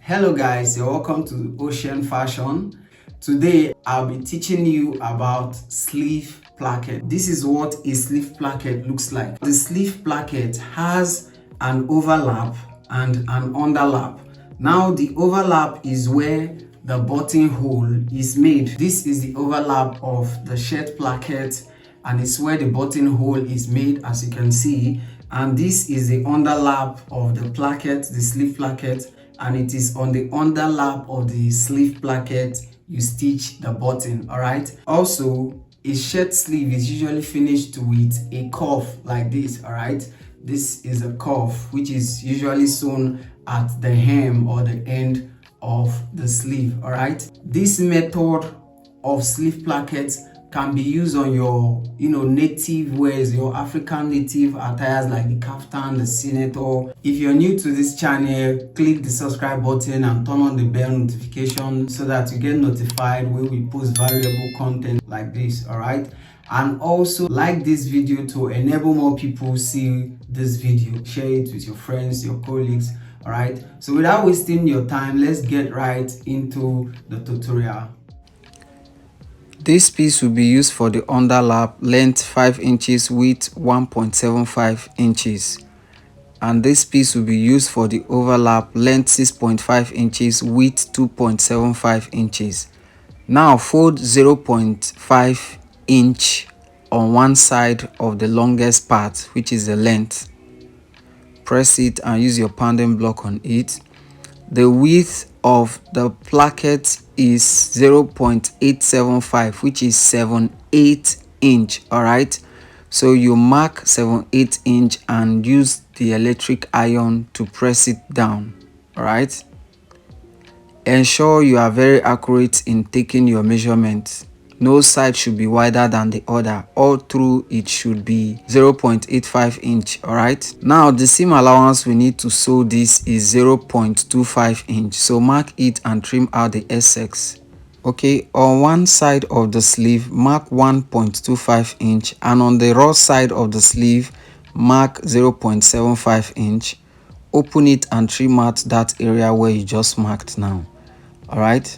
Hello guys, you're welcome to Ocean Fashion. Today I'll be teaching you about sleeve placket. This is what a sleeve placket looks like. The sleeve placket has an overlap and an underlap. Now the overlap is where the buttonhole is made. This is the overlap of the shirt placket and it's where the buttonhole is made, as you can see. And this is the underlap of the placket, the sleeve placket, and it is on the underlap of the sleeve placket you stitch the button. All right. Also, a shirt sleeve is usually finished with a cuff like this. All right. This is a cuff which is usually sewn at the hem or the end of the sleeve. All right. This method of sleeve plackets can be used on your native wears, your African native attires like the kaftan, the senator. If you're new to this channel, click the subscribe button and turn on the bell notification so that you get notified when we post valuable content like this. All right, and also like this video to enable more people see this video. Share it with your friends, your colleagues. All right, so without wasting your time, let's get right into the tutorial. This piece will be used for the underlap, length 5 inches, width 1.75 inches. And this piece will be used for the overlap, length 6.5 inches, width 2.75 inches. Now fold 0.5 inch on one side of the longest part, which is the length. Press it and use your pounding block on it. The width of the placket is 0.875, which is 7/8 inch. All right, so you mark 7/8 inch and use the electric iron to press it down. All right, ensure you are very accurate in taking your measurements. No side should be wider than the other. All through it should be 0.85 inch. All right, now the seam allowance we need to sew this is 0.25 inch, so mark it and trim out the excess. Okay, on one side of the sleeve mark 1.25 inch and on the raw side of the sleeve mark 0.75 inch. Open it and trim out that area where you just marked now. All right,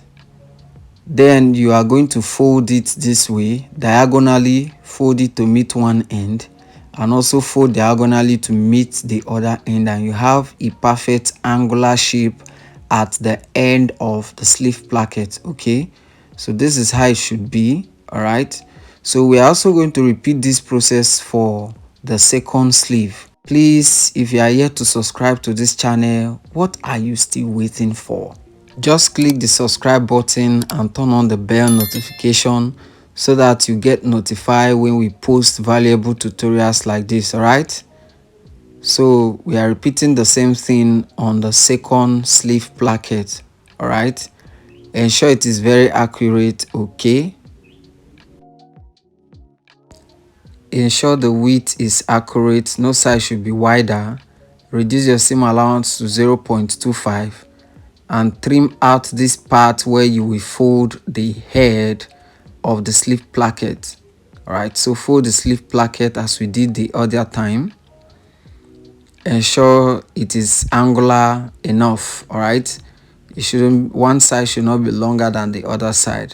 then you are going to fold it this way, diagonally. Fold it to meet one end and also fold diagonally to meet the other end, and you have a perfect angular shape at the end of the sleeve placket. Okay, so this is how it should be. All right, so we are also going to repeat this process for the second sleeve. Please, if you are yet to subscribe to this channel, what are you still waiting for? Just click the subscribe button and turn on the bell notification so that you get notified when we post valuable tutorials like this. All right, so we are repeating the same thing on the second sleeve placket. All right, ensure it is very accurate. Okay, ensure the width is accurate. No side should be wider. Reduce your seam allowance to 0.25 and trim out this part where you will fold the head of the sleeve placket. All right, so fold the sleeve placket as we did the other time. Ensure it is angular enough. All right, it shouldn't, one side should not be longer than the other side.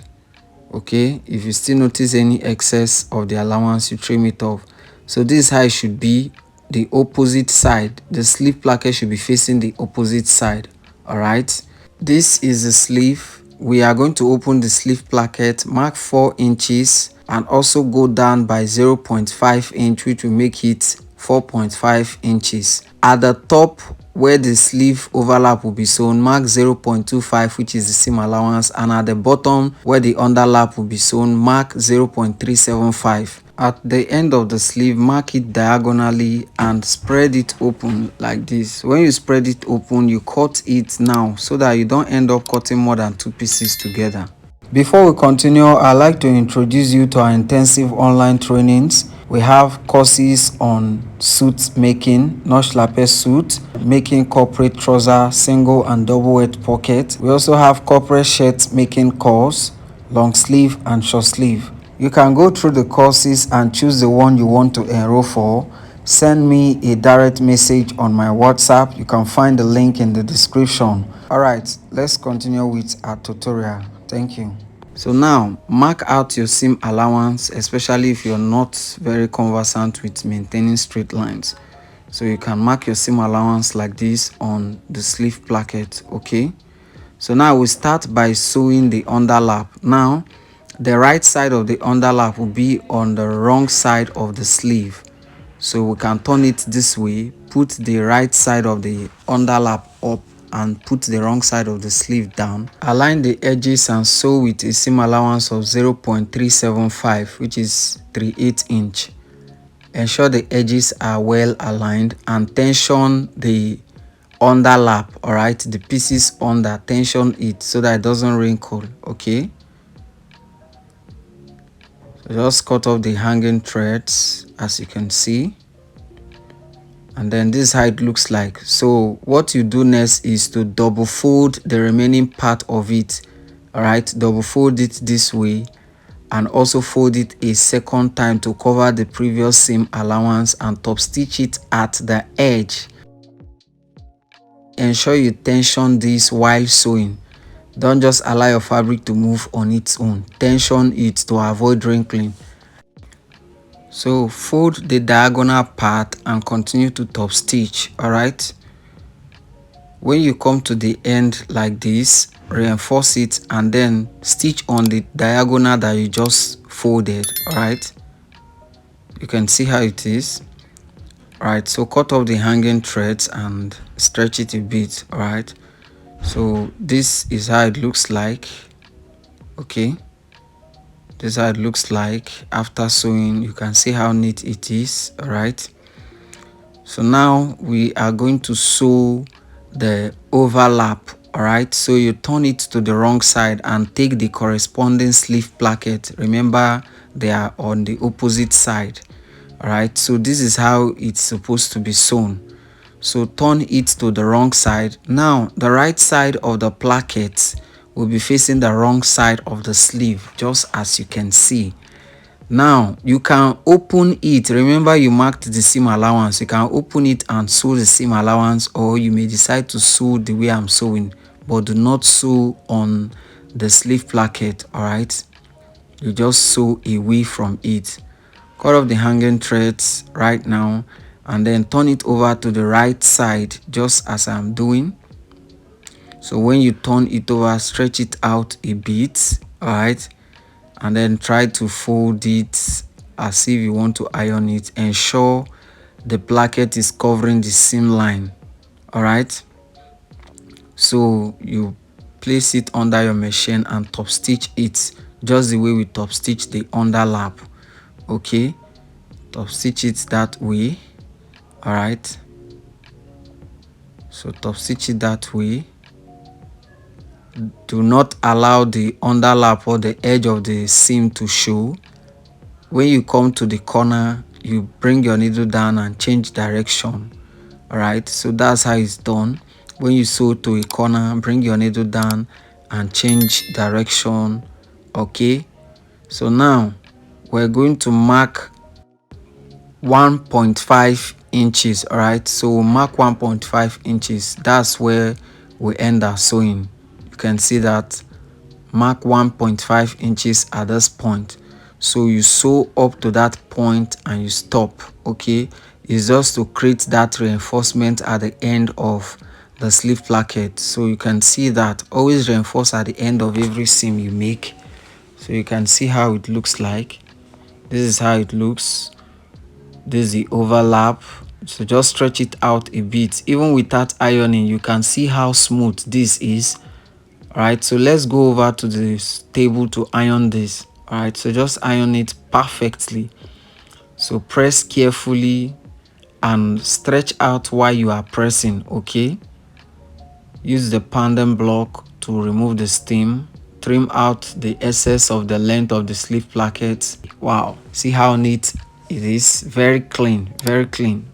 Okay, if you still notice any excess of the allowance, you trim it off. So this is how it should be. The opposite side, the sleeve placket should be facing the opposite side. All right, this is the sleeve. We are going to open the sleeve placket, mark 4 inches and also go down by 0.5 inch, which will make it 4.5 inches. At the top where the sleeve overlap will be sewn, mark 0.25, which is the seam allowance, and at the bottom where the underlap will be sewn, mark 0.375. At the end of the sleeve, mark it diagonally and spread it open like this. When you spread it open, you cut it now so that you don't end up cutting more than 2 pieces together. Before we continue, I'd like to introduce you to our intensive online trainings. We have courses on suit making, notch lapel suit, making corporate trouser, single and double weight pocket. We also have corporate shirt making course, long sleeve and short sleeve. You can go through the courses and choose the one you want to enroll for. send me a direct message on my WhatsApp. You can find the link in the description. Alright, let's continue with our tutorial. Thank you. So now mark out your seam allowance, especially if you're not very conversant with maintaining straight lines. So you can mark your seam allowance like this on the sleeve placket. Okay, so now we start by sewing the underlap. Now the right side of the underlap will be on the wrong side of the sleeve, so we can turn it this way, put the right side of the underlap up and put the wrong side of the sleeve down. Align the edges and sew with a seam allowance of 0.375, which is 3/8 inch. Ensure the edges are well aligned and tension the underlap. All right, the pieces under, tension it so that it doesn't wrinkle. Okay, so just cut off the hanging threads as you can see, and then this is how it looks like. So what you do next is to double fold the remaining part of it. All right, double fold it this way and also fold it a second time to cover the previous seam allowance and top stitch it at the edge. Ensure you tension this while sewing. Don't just allow your fabric to move on its own. Tension it to avoid wrinkling. So fold the diagonal part and continue to top stitch. All right, when you come to the end like this, reinforce it and then stitch on the diagonal that you just folded. All right, you can see how it is. All right, so cut off the hanging threads and stretch it a bit. All right, so this is how it looks like. Okay, this is how it looks like after sewing. You can see how neat it is. All right, so now we are going to sew the overlap. All right, so you turn it to the wrong side and take the corresponding sleeve placket. Remember, they are on the opposite side. All right, so this is how it's supposed to be sewn. So turn it to the wrong side. Now the right side of the placket will be facing the wrong side of the sleeve, just as you can see. Now you can open it. Remember, you marked the seam allowance. You can open it and sew the seam allowance, or you may decide to sew the way I'm sewing, but do not sew on the sleeve placket. All right, you just sew away from it. Cut off the hanging threads right now and then turn it over to the right side, just as I'm doing. So when you turn it over, stretch it out a bit. All right, and then try to fold it as if you want to iron it. Ensure the placket is covering the seam line. All right, so you place it under your machine and top stitch it just the way we top stitch the underlap. Okay, top stitch it that way. All right, so top stitch it that way. Do not allow the underlap or the edge of the seam to show. When you come to the corner, you bring your needle down and change direction. All right, so that's how it's done. When you sew to a corner, bring your needle down and change direction. Okay, so now we're going to mark 1.5 inches. All right, so we'll mark 1.5 inches. That's where we end our sewing. You can see that. Mark 1.5 inches at this point. So you sew up to that point and you stop. Okay, it's just to create that reinforcement at the end of the sleeve placket. So you can see that. Always reinforce at the end of every seam you make. So you can see how it looks like. This is how it looks. This is the overlap. So just stretch it out a bit. Even without ironing, you can see how smooth this is. All right, so let's go over to this table to iron this. All right, so just iron it perfectly. So press carefully and stretch out while you are pressing. Okay, use the pandem block to remove the steam. Trim out the excess of the length of the sleeve placket. Wow, see how neat it is. Very clean,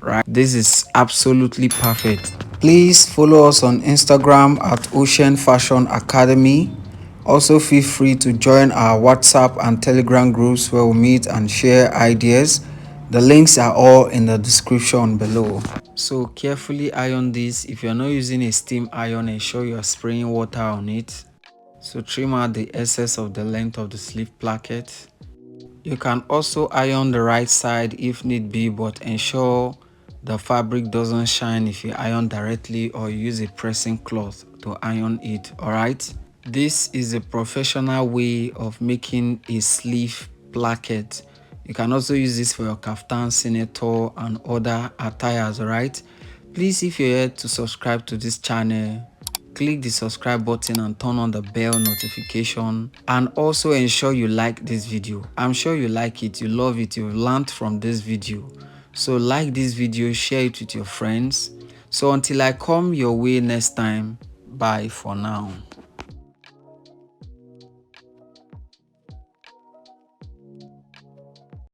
right? This is absolutely perfect. Please follow us on Instagram at Ocean Fashion Academy. Also feel free to join our WhatsApp and Telegram groups where we meet and share ideas. The links are all in the description below. So carefully iron this. If you're not using a steam iron, ensure you're spraying water on it. So trim out the excess of the length of the sleeve placket. You can also iron the right side if need be, but ensure the fabric doesn't shine if you iron directly or use a pressing cloth to iron it. Alright, this is a professional way of making a sleeve placket. You can also use this for your kaftan, senator and other attires. Alright, please, if you're here to subscribe to this channel, click the subscribe button and turn on the bell notification, and also ensure you like this video. I'm sure you like it, you love it, you've learned from this video. So like this video, share it with your friends. So until I come your way next time, bye for now.